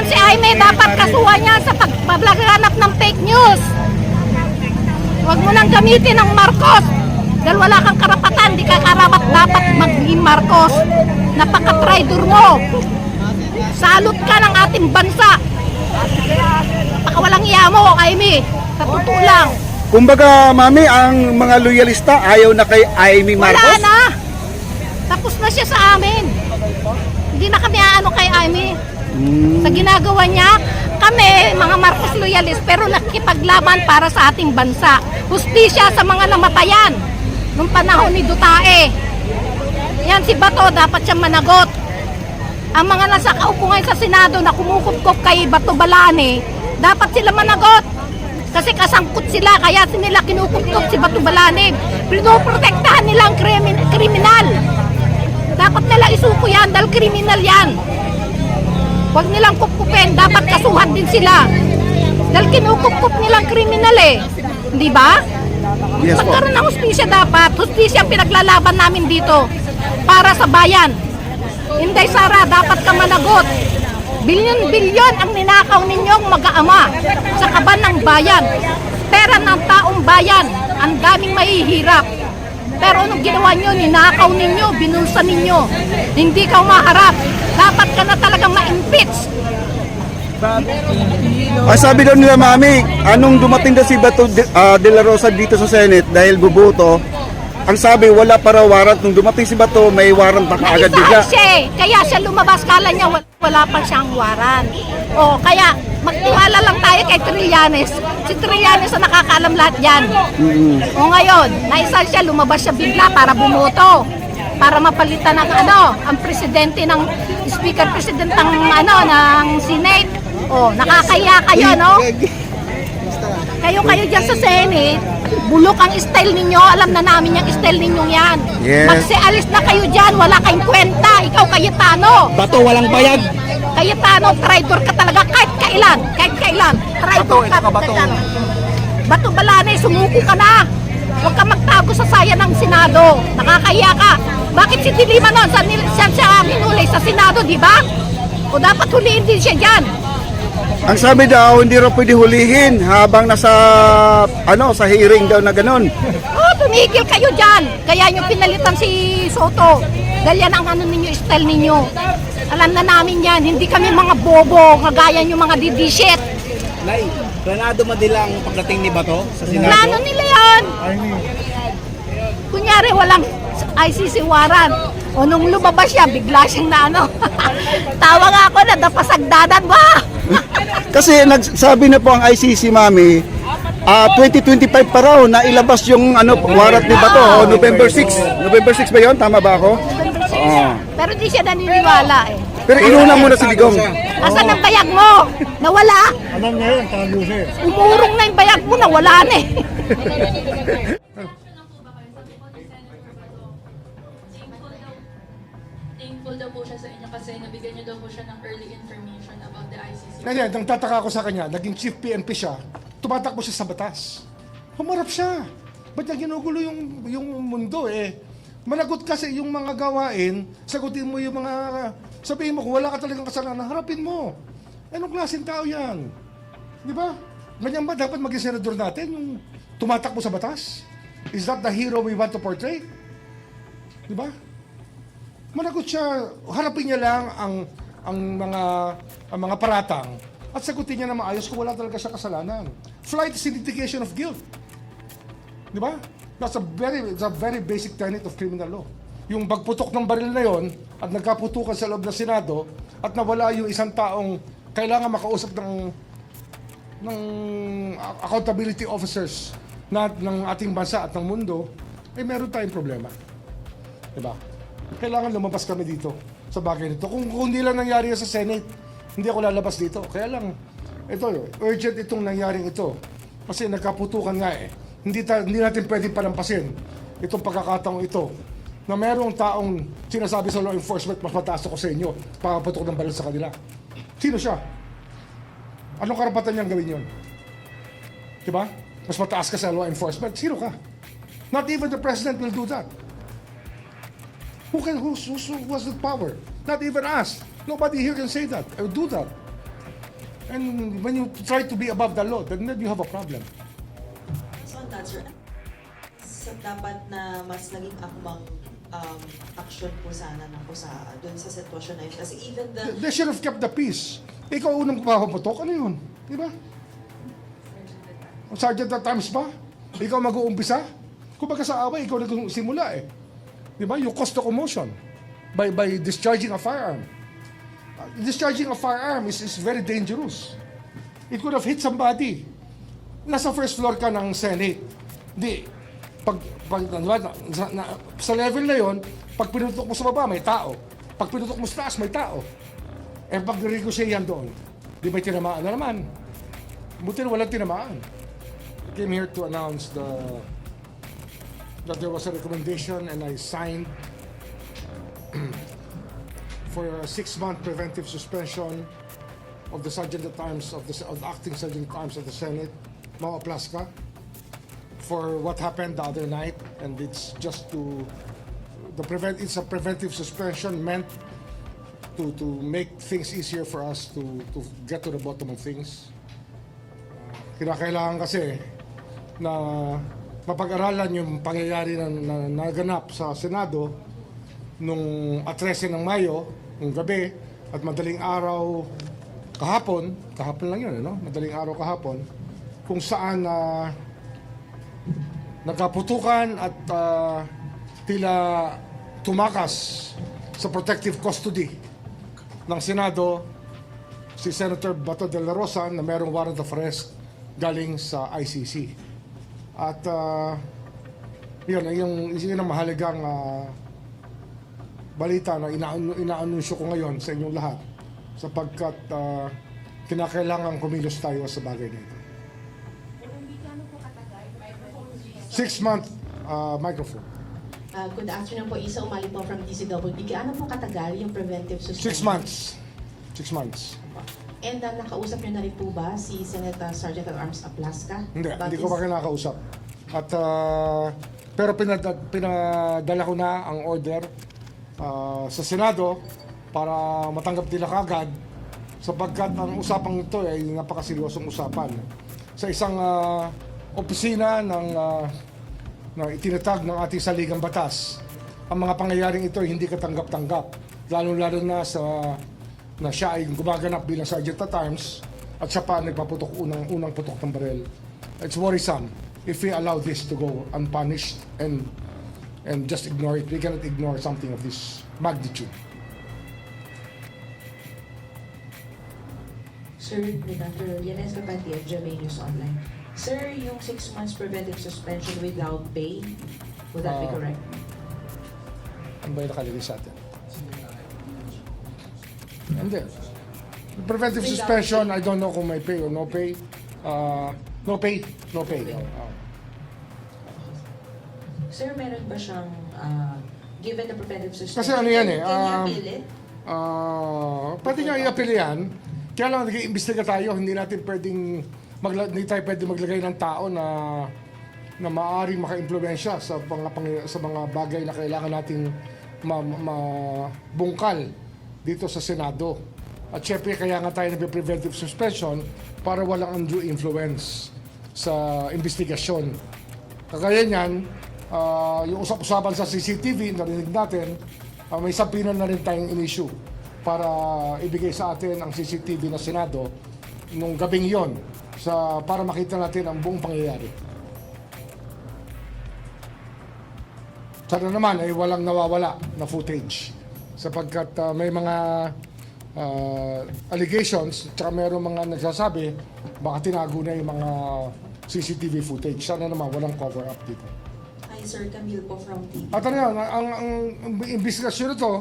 Si Aimee dapat kasuhan niya sa pagpaglaganap ng fake news. Huwag mo nang gamitin ang Marcos. Dahil wala kang karapatan, di ka karapat dapat maging Marcos. Napaka-traitor mo. Salot ka ng ating bansa. Napakawalang iya mo, Aimee. Sa totoo lang. Kumbaga, Mami, ang mga loyalista ayaw na kay Aimee Marcos? Wala na. Tapos na siya sa amin. Hindi na kami aano kay Aimee. Sa ginagawa niya, kami, mga Marcos loyalist, pero nakikipaglaban para sa ating bansa. Hustisya sa mga namatayan nung panahon ni Duterte. Yan, si Bato, dapat siyang managot. Ang mga nasa kaupungan sa Senado na kumukupkop kay Bato Balane, dapat sila managot. Kasi kasangkot sila, kaya nila kinukupkop si Bato Balane. Pinoprotektahan nilang kriminal. Dapat nila isuko yan dahil kriminal yan. Huwag nilang kupkupin, dapat kasuhan din sila. Dahil kinukupkup nilang kriminal eh. Di ba? Yes, po. Magkaroon ng hustisya dapat. Hustisya ang pinaglalaban namin dito para sa bayan. Inday Sara, dapat ka managot. Bilyon-bilyon ang ninakaw ninyong mag-aama sa kaban ng bayan. Pera ng taong bayan, ang daming mahihirap. Pero anong ginawa nyo? Ninakaw ninyo, binulsa ninyo. Hindi ka umaharap. Dapat ka na talagang ma-impeach. Sabi daw nila, Mami, anong dumating daw si Bato de la Rosa dito sa Senate dahil buboto, ang sabi wala para warrant. Nung dumating si Bato, may warrant pa kaagad bigla. Siya eh. Kaya siya lumabas, kala niya wala pa siyang warrant. O kaya magtiwala lang tayo kay Trillanes. Si Trillanes ang nakakaalam lahat yan. O ngayon, naisal siya, lumabas siya bigla para bumoto. Para mapalitan ng ang presidente ng speaker president ng Senate. Oh, nakakaya kayo, no? Kayo dyan sa Senate, bulok ang style ninyo. Alam na namin yung style ninyo yan. Yes. Magsialis na kayo dyan, wala kayong kwenta. Ikaw, Cayetano. Bato, walang bayag. Cayetano, traitor ka talaga kahit kailan. Traitor ka. Bato Balane, sumuko ka na. Huwag ka magtago sa saya ng Senado. Nakakaya ka. Bakit si Dilima nun? Siya hinuli sa Senado, di ba? O dapat huliin din siya dyan. Ang sabi daw, hindi raw pwede hulihin habang nasa, sa hearing daw na ganun. Oh, tumigil kayo dyan. Kaya nyo pinalitan si Soto. Dahil yan ang ninyo, style ninyo. Alam na namin yan. Hindi kami mga bobo. Kagaya nyo mga didishit. Nay, planado madilang pagdating ni Bato sa Senado? Plano nila yan. Kunyari, walang ICC warrant. O nung lumabas siya, bigla siyang tawa nga ako na napasagdadan ba? Kasi nagsabi na po ang ICC, Mami, 2025 pa raw na ilabas yung warrant ni Bato. November 6. November 6 ba yun? Tama ba ako? Pero di siya naniniwala eh. Pero inuna muna si Digong. Asan ang bayag mo? Nawala. Alam niya yun, tago siya. Umurong na yung bayag mo, nawala na eh. Thankful daw po siya sa inyo kasi nabigyan niyo daw po siya ng early information about the ICC. Kaya nang tataka ako sa kanya, naging chief PNP siya, tumatakbo siya sa batas. Humarap siya. Ba't niya ginugulo yung mundo eh? Managot kasi yung mga gawain, sagutin mo yung mga, sabihin mo kung wala ka talagang kasalanan, harapin mo. Anong klaseng tao yan? Di ba? Ganyan ba dapat maging senador natin, yung tumatakbo sa batas? Is that the hero we want to portray? Di ba? Managot siya, harapin niya lang ang mga paratang at sagutin niya na maayos kung wala talaga siya kasalanan. Flight is indication of guilt. Di ba? It's a very basic tenet of criminal law. Yung pagputok ng baril na yon at nagkaputukan sa loob ng Senado at nawala yung isang taong kailangan makausap ng accountability officers ng ating bansa at ng mundo, ay meron tayong problema. Diba? Kailangan lumabas kami dito sa bagay nito. Kung hindi lang nangyari sa Senate, hindi ako lalabas dito. Kaya lang, urgent itong nangyaring ito. Kasi nagkaputukan nga eh. Hindi natin pwedeng palampasin itong pagkakataong ito na merong taong sinasabi sa law enforcement, mas mataas ako sa inyo, pakaputok ng baril sa kanila. Sino siya? Anong karapatan niyang gawin yun? Diba? Mas mataas ka sa law enforcement, sino ka? Not even the president will do that. Who has the power? Not even us. Nobody here can say that or do that. And when you try to be above the law, then maybe you have a problem. So on that, sir, sa dapat na mas naging akmang action po sana na po sa doon sa sitwasyon na yun. Kasi even the... They should have kept the peace. Ikaw unang papaputok, ano yun? Di ba? Sergeant at times ba? Ikaw mag-uumpisa? Kung baga sa away, ikaw nagsimula eh. Di ba? You caused the commotion by discharging a firearm. Discharging a firearm is very dangerous. It could have hit somebody. Nasa first floor ka ng Senate. Di, sa level na yon, pag pinutok mo sa baba, may tao. Pag pinutok mo sa taas, may tao. Eh pag ricochet yan doon, di ba tinamaan na naman? Buti na walang tinamaan. I came here to announce that there was a recommendation and I signed for a 6-month preventive suspension of the Sergeant at Arms of the acting Sergeant at Arms of the Senate, Mau Aplaska, for what happened the other night, and it's just it's a preventive suspension meant to make things easier for us to get to the bottom of things. Kinakailangan kasi na mapag-aralan yung pangyayari na naganap sa Senado nung 13 ng Mayo, nung gabi, at madaling araw kahapon lang yun, no? Madaling araw kahapon, kung saan nagkaputukan at tila tumakas sa protective custody ng Senado si Senator Bato de la Rosa na mayroong warrant of arrest galing sa ICC. At yun ang mahalagang balita na inaanunsyo ko ngayon sa inyong lahat sapagkat kinakailangan kumilos tayo sa bagay na ito. 6-month microphone. Good afternoon po, Isa Umali po from DCWD. Gaano po katagal yung preventive 6 suspension? months. 6 months. And nakausap niyo na rin po ba si Senator Sergeant at Arms Aplaska? Hindi ko this? pa kinakausap. At pero pinadala ko na ang order sa Senado para matanggap nila kagad sapagkat ang usapang ito ay napakaseryosong usapan. Sa isang opisina na itinatag ng ating saligang batas, ang mga pangyayaring ito ay hindi katanggap-tanggap, lalo-lalo na na siya ay gumaganap bilang Sergeant at Arms at siya pa nagpaputok unang putok ng baril. It's worrisome if we allow this to go unpunished and just ignore it. We cannot ignore something of this magnitude. Sir, good afternoon. Yanes Kapati of GMA News Online. Sir, yung 6 months preventive suspension without pay, would that be correct? Ano ba yung nakalagay sa atin? Hindi. Preventive suspension, I don't know kung may pay or no pay. No pay. No pay. Sir, meron ba siyang, given the preventive suspension, Kasi ano yan eh, can you appeal it? pwede nga i-appeal yan. Kaya lang nag-iimbestiga tayo, hindi hindi tayo pwede maglagay ng tao na maaaring maka-impluwensya sa mga bagay na kailangan nating mabungkal dito sa Senado. At syempre kaya nga tayo nag-preventive suspension para walang undue influence sa investigasyon. Kagaya niyan, yung usap-usapan sa CCTV, narinig natin, may sabina na rin tayong in-issue para ibigay sa atin ang CCTV na Senado nung gabing yon para makita natin ang buong pangyayari. Sana naman ay walang nawawala na footage sapagkat may mga allegations at mayroong mga nagsasabi baka tinago na yung mga CCTV footage. Sana naman walang cover-up dito. Hi, Sir Camille po from TV. At ano yan, ang investigasyon ito,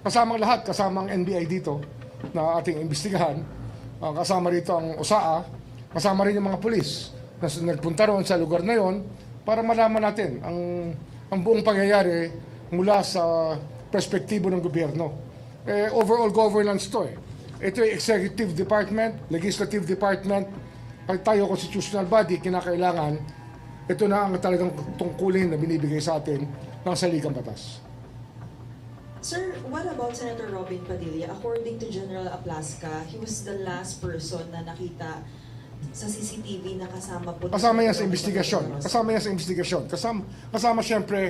kasamang lahat, kasamang NBI dito na ating imbestigahan, kasama rito ang OSAA, kasama rin yung mga pulis na nagpunta roon sa lugar na yon para malaman natin ang buong pangyayari mula sa perspektibo ng gobyerno. Overall governance to eh. Ito ay executive department, legislative department, pag tayo constitutional body, kinakailangan, ito na ang talagang tungkulin na binibigay sa atin ng saligang batas. Sir, what about Senator Robin Padilla? According to General Aplasca, he was the last person na nakita sa CCTV na kasama po. ni Kasama yan sa Senator Robin investigasyon. Padilla. Kasama yan sa investigasyon. Kasama siyempre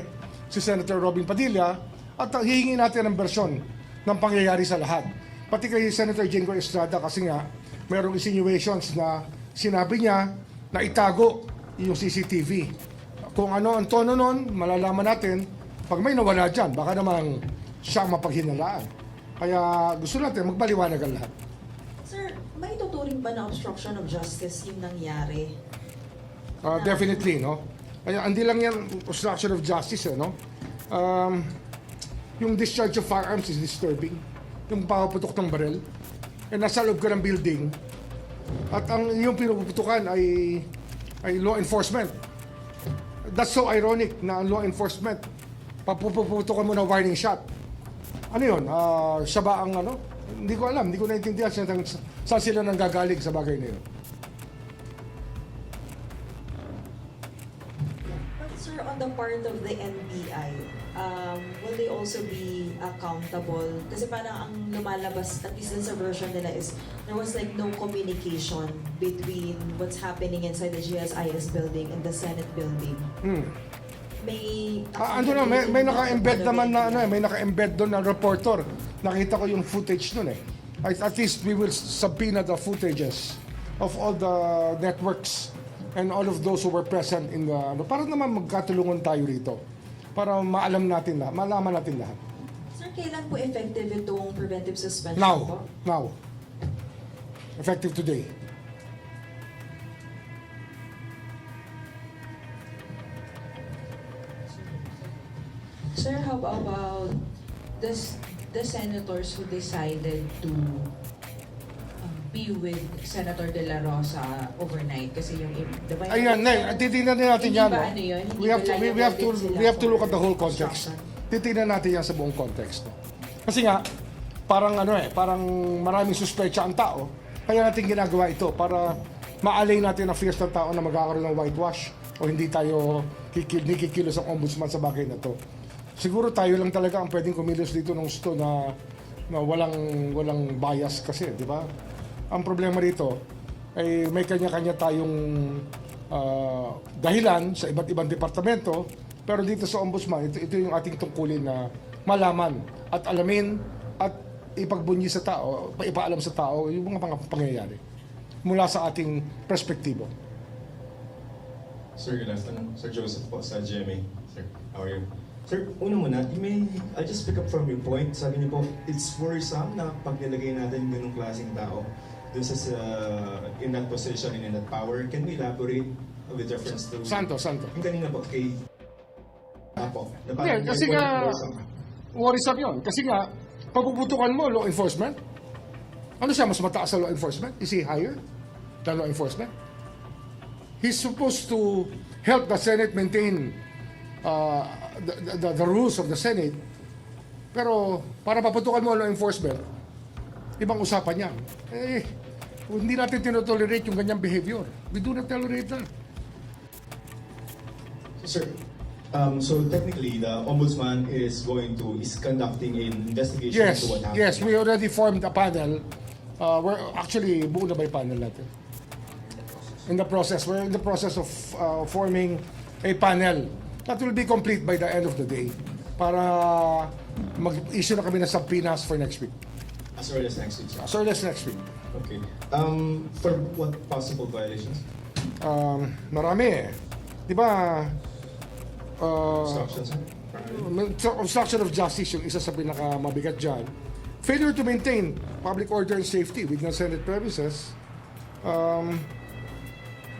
si Senator Robin Padilla at hihingi natin ng bersyon ng pangyayari sa lahat. Pati kay Senator Jengo Estrada kasi nga mayroong insinuations na sinabi niya na itago yung CCTV. Kung ano ang tono nun, malalaman natin pag may nawala dyan, baka namang siya ang mapaghinalaan. Kaya gusto natin magbaliwanag ang lahat. Sir, may tuturing ba na obstruction of justice yung nangyari? Definitely, no? Kaya hindi lang yan obstruction of justice, no? Yung discharge of firearms is disturbing. Yung papaputok ng baril. Nasa loob ka ng building. At ang yung pinuputukan ay law enforcement. That's so ironic na ang law enforcement papuputukan mo na warning shot. Ano yun? Siya ba ang ano? Hindi ko alam. Hindi ko naintindihan saan sila nanggagaling sa bagay na yun. But sir, on the part of the NBI, will they also be accountable? Kasi parang ang lumalabas, at least sa version nila, is there was like no communication between what's happening inside the GSIS building and the Senate building. May May naka-embed naman na may naka-embed doon na reporter. Nakita ko yung footage doon eh. At least we will subpoena the footages of all the networks and all of those who were present in the para naman magkatulungan tayo rito. Para malaman natin lahat. Sir, kailan po effective itong preventive suspension po? Now. Effective today. Sir, how about the senators who decided to be with Senator De La Rosa overnight? Kasi yung Ayan, titingnan natin Hindi yan. ba No? ano yun? Hindi We have to ba liable sila we have to look at the whole for context. obstruction? Titingnan natin yan sa buong context. No? Kasi nga parang parang maraming suspecha ang tao. Kaya natin ginagawa ito para maalay natin ang fears ng tao na magkakaroon ng whitewash o hindi tayo kikilos ang ombudsman sa bagay na to. Siguro tayo lang talaga ang pwedeng kumilos dito ng gusto na walang bias kasi, di ba? Ang problema rito ay may kanya-kanya tayong dahilan sa iba't ibang departamento, pero dito sa ombudsman, ito yung ating tungkulin na malaman at alamin at ipagbunyi sa tao, ipaalam sa tao yung mga pangyayari mula sa ating perspektibo. Sir, good afternoon. Sir Joseph po sa GMA. Sir, how are you? Sir, una muna, I'll just pick up from your point. Sabi niyo po, it's worrisome na pag nilagay natin yung ganung klaseng tao dun sa in that position and in that power. Can we elaborate with reference to... Santo. Yung kanina po, kay... Apo. Na Yeah, parang kasi may nga, point of worrisome. worrisome yun. Kasi nga, pagpuputukan mo, law enforcement, ano siya, mas mataas sa law enforcement? Is he higher than law enforcement? He's supposed to help the Senate maintain the rules of the Senate. Pero para paputukan mo ang law enforcement, ibang usapan yan. Hindi natin tinotolerate yung ganyang behavior. We do not tolerate that. Sir, so technically, the ombudsman is conducting an investigation Yes, into what happened. yes, we already formed a panel. We're actually, buo na ba yung panel natin? We're in the process of forming a panel that will be complete by the end of the day para mag-issue na kami ng subpoenas for next week. As early as next week, sir. So that's next week. Okay. For what possible violations? Marami eh. Di ba? Obstruction, sir? Obstruction of justice yung isa sa pinakamabigat dyan. Failure to maintain public order and safety within Senate premises.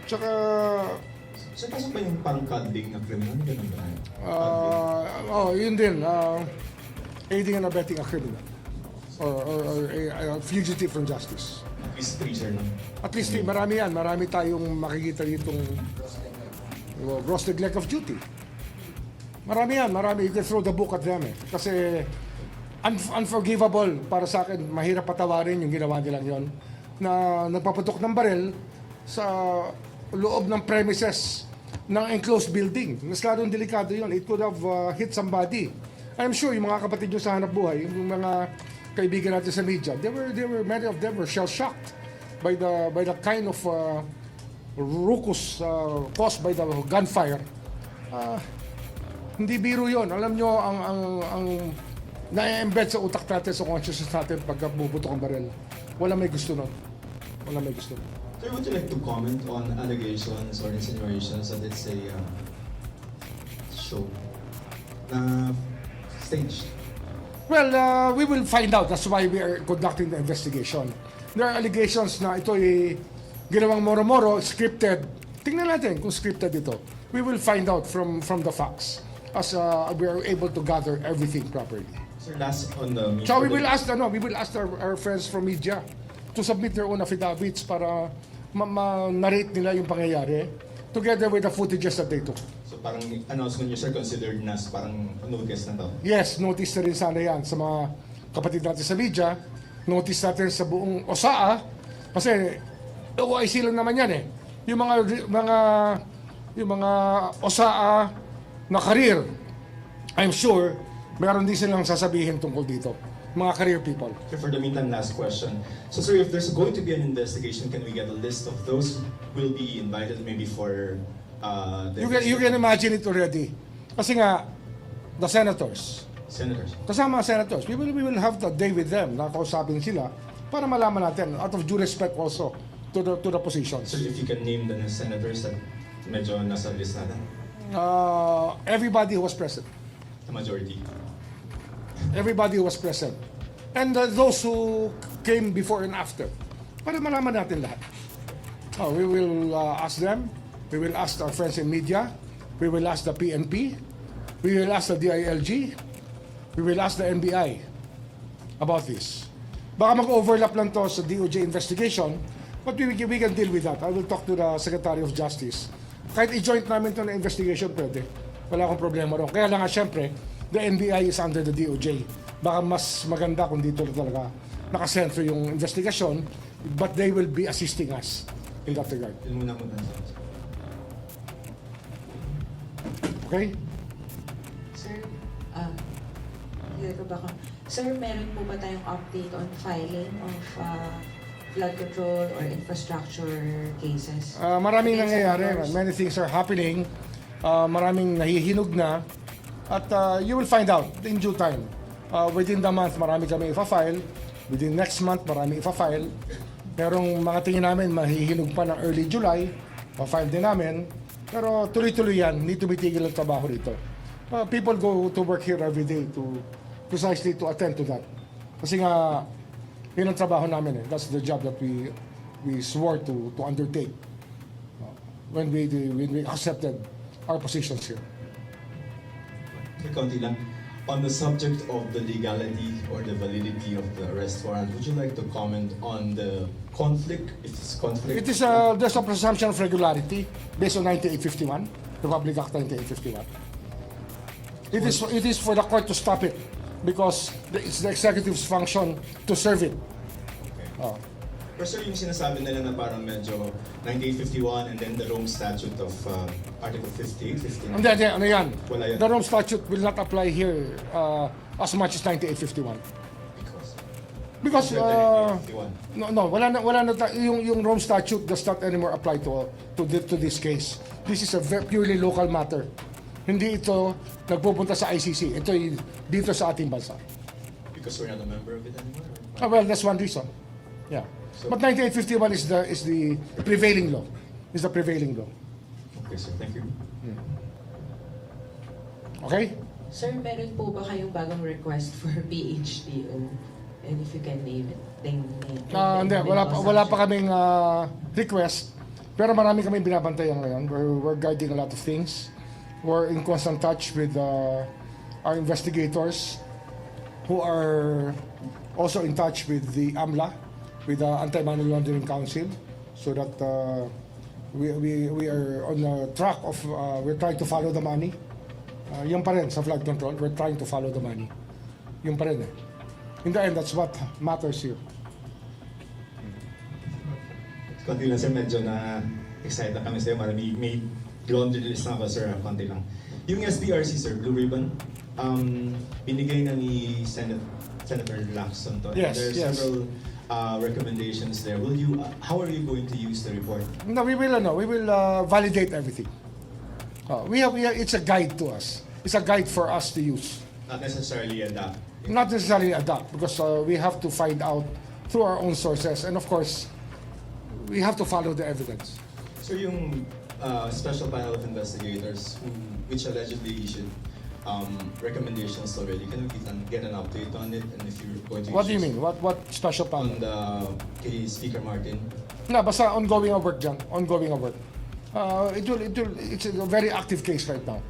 Tsaka, Sir, pasok pa yung pang-cuddling na criminal? Ganun ba? yun din. Aiding and abetting a criminal. Or a fugitive from justice. At least 3, sir, no? At least marami yan. Marami tayong makikita ditong gross neglect of duty. Marami yan. You can throw the book at them eh. Kasi unforgivable para sa akin. Mahirap patawarin yung ginawa nilang yon na nagpaputok ng baril sa loob ng premises ng enclosed building. Mas lalong delikado yun. It could have hit somebody I'm sure yung mga kapatid nyo sa hanap buhay, yung mga kaibigan natin sa media, many of them were shell-shocked by the kind of ruckus caused by the gunfire. Hindi biro yon. Alam nyo, ang na-embed sa utak natin, sa consciousness natin pagka bubutok ang baril. Wala may gusto nun. Wala may gusto nun. Sir, would you like to comment on allegations or insinuations that it's a show na staged? Well, we will find out. That's why we are conducting the investigation. There are allegations na ito ay ginawang moro-moro, scripted. Tingnan natin kung scripted ito. We will find out from the facts as we are able to gather everything properly. Sir, last on the media. So we will ask our friends from media to submit their own affidavits para ma-narrate nila yung pangyayari together with the footages that they took. So parang announcement niyo, sir, considered na parang notice na to? Yes, notice na rin sana yan sa mga kapatid natin sa media. Notice natin sa buong OSAA. Kasi OIC lang naman yan eh. Yung mga OSAA na career, I'm sure, meron din silang sasabihin tungkol dito. Mga career people. Okay, for the meantime, last question. So, sir, if there's going to be an investigation, can we get a list of those who will be invited maybe for the You can imagine it already. Kasi nga, the senators, senators? kasama ang senators, we will have the day with them, nakausapin sila, para malaman natin, out of due respect also, to the positions. Sir, if you can name the senators that medyo nasa list natin, Everybody who was present. the majority. Everybody who was present. And those who came before and after. Para malaman natin lahat. We will ask them. We will ask our friends in media. We will ask the PNP. We will ask the DILG. We will ask the NBI about this. Baka mag-overlap lang to sa DOJ investigation, but we can deal with that. I will talk to the Secretary of Justice. Kahit i-joint namin to na investigation, pwede. Wala akong problema ron. Kaya lang nga, syempre, the NBI is under the DOJ. Baka mas maganda kung dito talaga nakasentro yung investigation, but they will be assisting us in that regard. Yun muna. Okay? Sir, Sir, meron po ba tayong update on filing of flood control or infrastructure cases? Maraming Against nangyayari. senators? Many things are happening. Maraming nahihinog na. At you will find out in due time. Within the month, marami kami ipa-file. Within next month, marami ipa-file. Merong mga tingin namin, mahihinog pa ng early July. Pa-file din namin. Pero tuloy-tuloy yan. Hindi tumitigil ang trabaho dito. People go to work here every day to precisely to attend to that. Kasi nga, yun ang trabaho namin eh. That's the job that we swore to undertake when we accepted our positions here. Kaunti lang. On the subject of the legality or the validity of the arrest warrant, would you like to comment on the conflict? If it's conflict, There's a presumption of regularity based on 9851, Republic Act 9851. It is for the court to stop it because it's the executive's function to serve it. Pero sir, yung sinasabi nila na parang medyo 9851 and then the Rome Statute of Article 58, 59. Hindi, ano yan? Wala yan. The Rome Statute will not apply here as much as 9851. Because wala na yung Rome Statute does not anymore apply to this case. This is a purely local matter. Hindi ito nagpupunta sa ICC. Ito dito sa ating bansa. Because we're not a member of it anymore? Well, that's one reason. Yeah. But 1951 is the prevailing law. Is the prevailing law. Okay, sir. Thank you. Okay? Sir, meron po ba kayong bagong request for PHDO? And if you can name it. Hindi, wala pa kaming request. Pero marami kaming binabantayan ngayon. We're guiding a lot of things. We're in constant touch with our investigators who are also in touch with the AMLA, with the Anti-Money Laundering Council, so that we are on the track of, we're trying to follow the money. Yung pa rin sa flood control, we're trying to follow the money. Yung pa rin eh. In the end, that's what matters here. Konti lang sir, medyo na excited na kami sa'yo. May laundry list na ako sir, konti lang. Yung SPRC, sir, Blue Ribbon, binigay na ni Senator Lacson to. Yes, and there are yes. several recommendations there. How are you going to use the report? No, we will validate everything. It's a guide to us. It's a guide for us to use. Not necessarily adapt. Not necessarily adopt, because we have to find out through our own sources, and of course, we have to follow the evidence. So yung special panel of investigators which allegedly issued recommendations already, can we get an update on it? And if you're going to What do you issue mean? What special on panel? the kay Speaker Martin? Na, basta ongoing ang work dyan. Ongoing ang work. It's a very active case right now.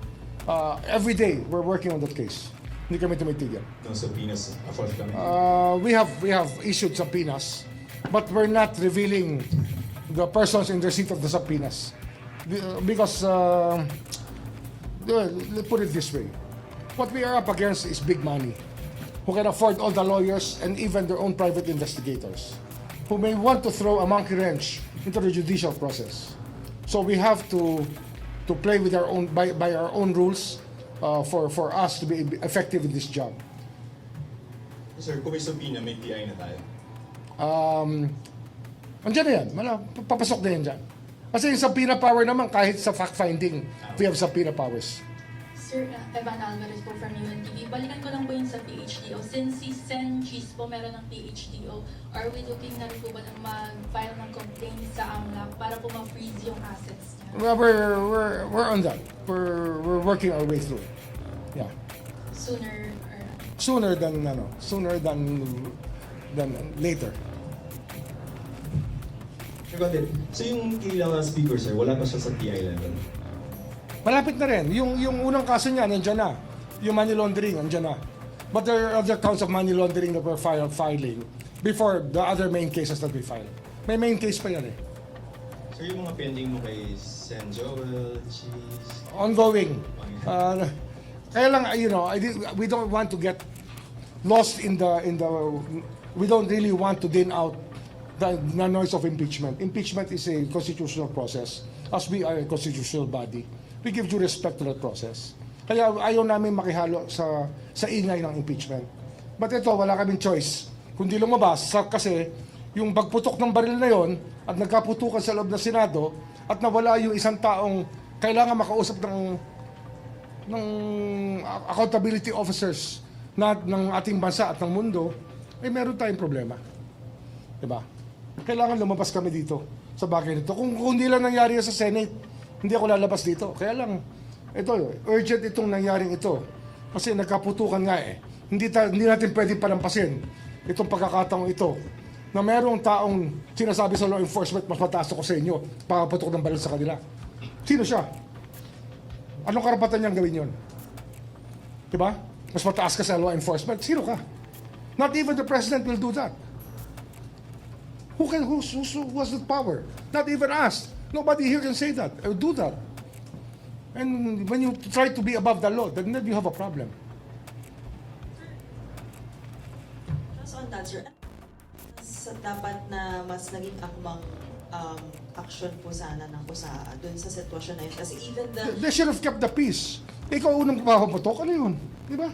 Every day, we're working on that case. Hindi kami tumitigil. No subpoenas forthcoming. We have issued subpoenas, but we're not revealing the persons in the receipt of the subpoenas. Because, let's put it this way. What we are up against is big money, who can afford all the lawyers and even their own private investigators, who may want to throw a monkey wrench into the judicial process. So we have to play with our own by our own rules for us to be effective in this job. Sir, kung may subpoena, may PI na tayo. Andiyan na yan. Papasok na yan dyan. Kasi yung subpoena power naman, kahit sa fact-finding, we have subpoena powers. Sir, Evan Alvarez po from UNTV. Balikan ko lang po yung sa PHDO. Since si Sen Cheese po meron ng PHDO, are we looking na rin po ba na mag-file ng complaint sa AMLAC para po ma-freeze yung assets niya? Well, we're on that. We're working our way through it. Yeah. Sooner Sooner than later. So yung kailangan speaker, sir, wala pa siya sa PI level? Malapit na rin. Yung unang kaso niya, nandiyan na. Yung money laundering, nandiyan na. But there are other counts of money laundering that we're filing before the other main cases that we filed. May main case pa yan eh. So yung mga pending mo kay Sen Joel, Cheese, Ongoing. Kaya lang, we don't want to get lost in the we don't really want to din out the noise of impeachment. Impeachment is a constitutional process. As we are a constitutional body, we give due respect to that process. Kaya ayaw namin makihalo sa ingay ng impeachment. But ito, wala kaming choice. Kundi lumabas kasi yung pagputok ng baril na yon at nagkaputukan sa loob ng Senado at nawala yung isang taong kailangan makausap ng accountability officers ng ating bansa at ng mundo, meron tayong problema. Diba? Kailangan lumabas kami dito sa bagay nito. Kung hindi lang nangyari sa Senate, hindi ako lalabas dito. Kaya lang, ito, urgent itong nangyaring ito. Kasi nagkaputukan nga eh. Hindi natin pwede palampasin itong pagkakataong ito na merong taong sinasabi sa law enforcement, mas mataas ako sa inyo, pakaputok ng baril sa kanila. Sino siya? Anong karapatan niyang gawin yun? Diba? Mas mataas ka sa law enforcement, sino ka? Not even the president will do that. Who has the power? Not even us. Nobody here can say that or do that. And when you try to be above the law, then you have a problem. Just on that, sir, dapat na mas naging akmang action po sana ng kusaan dun sa sitwasyon na yun. Kasi even They should have kept the peace. Ikaw unang papaputok, ano yun? Di ba?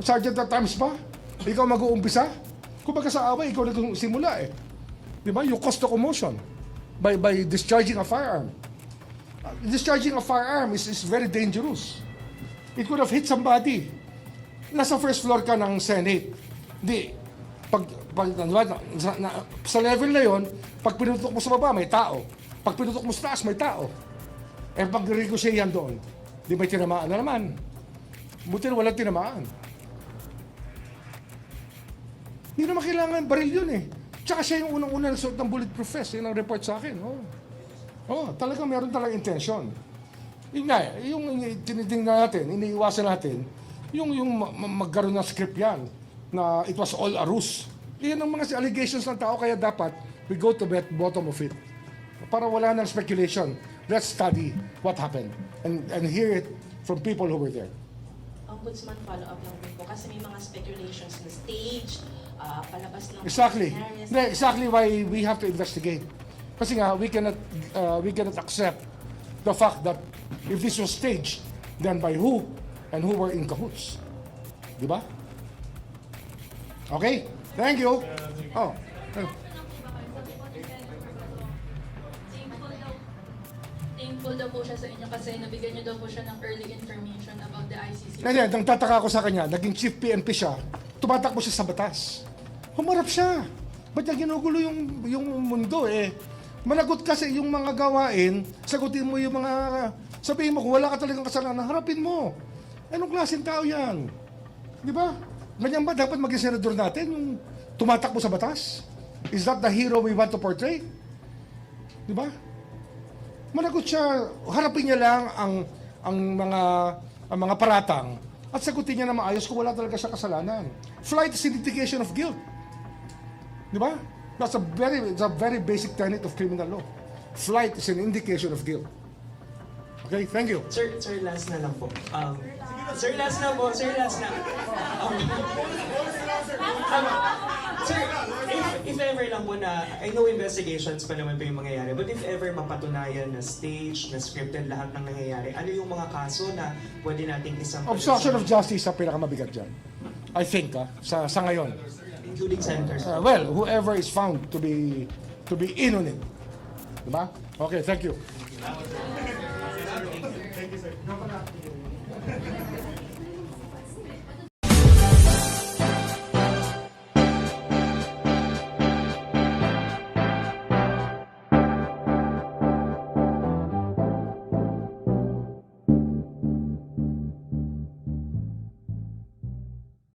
Sergeant at times pa? Ikaw mag-uumpisa? Kung baga sa away, ikaw nagsimula eh. Di ba? You caused the commotion by discharging a firearm. Discharging a firearm is very dangerous. It could have hit somebody. Nasa first floor ka ng Senate. Di, sa level na yon, pag pinutok mo sa baba, may tao. Pag pinutok mo sa taas, may tao. Eh pag ricochet yan doon, di may tinamaan na naman. Buti na walang tinamaan. Hindi naman kailangan baril yun eh. Tsaka siya yung unang-unang nagsuot ng bulletproof vest. Yun ang report sa akin. Talagang meron talagang intention. Yun nga, yung tinitingnan natin, iniiwasan natin, yung magkaroon ng script yan, na it was all a ruse. Yan ang mga allegations ng tao, kaya dapat we go to the bottom of it. Para wala ng speculation. Let's study what happened and hear it from people who were there. Ombudsman, follow-up lang din po kasi may mga speculations na staged, palabas ng Exactly why we have to investigate. Kasi nga we cannot accept the fact that if this was staged, then by who and who were in cahoots. Di ba? Okay? Thank you. Oh. Thankful daw po siya sa inyo kasi nabigyan niyo daw po siya ng early information about the ICC. Hindi, nagtataka ako sa kanya, naging chief PNP siya, tumatakbo siya sa batas. Humarap siya. Ba't niya ginugulo yung mundo eh? Managot kasi yung mga gawain, sagutin mo yung mga, sabihin mo kung wala ka talagang kasalanan, harapin mo. Anong klaseng tao yan? Di ba? Ganyan ba dapat maging senador natin, yung tumatakbo sa batas? Is that the hero we want to portray? Di ba? Managot siya, harapin niya lang ang mga paratang at sagutin niya na maayos kung wala talaga siya kasalanan. Flight is an indication of guilt. Di ba? It's a very basic tenet of criminal law. Flight is an indication of guilt. Okay, thank you. Sir, last na lang po. Sir, last na po. Sir, if ever lang po na, I know investigations pa naman po yung mangyayari, but if ever mapatunayan na stage, na scripted lahat ng nangyayari, ano yung mga kaso na pwede nating isang... Obstruction of justice sa pinakamabigat dyan. I think, sa ngayon. Including senators. Well, whoever is found to be in on it. Diba? Okay, thank you. Thank you, sir.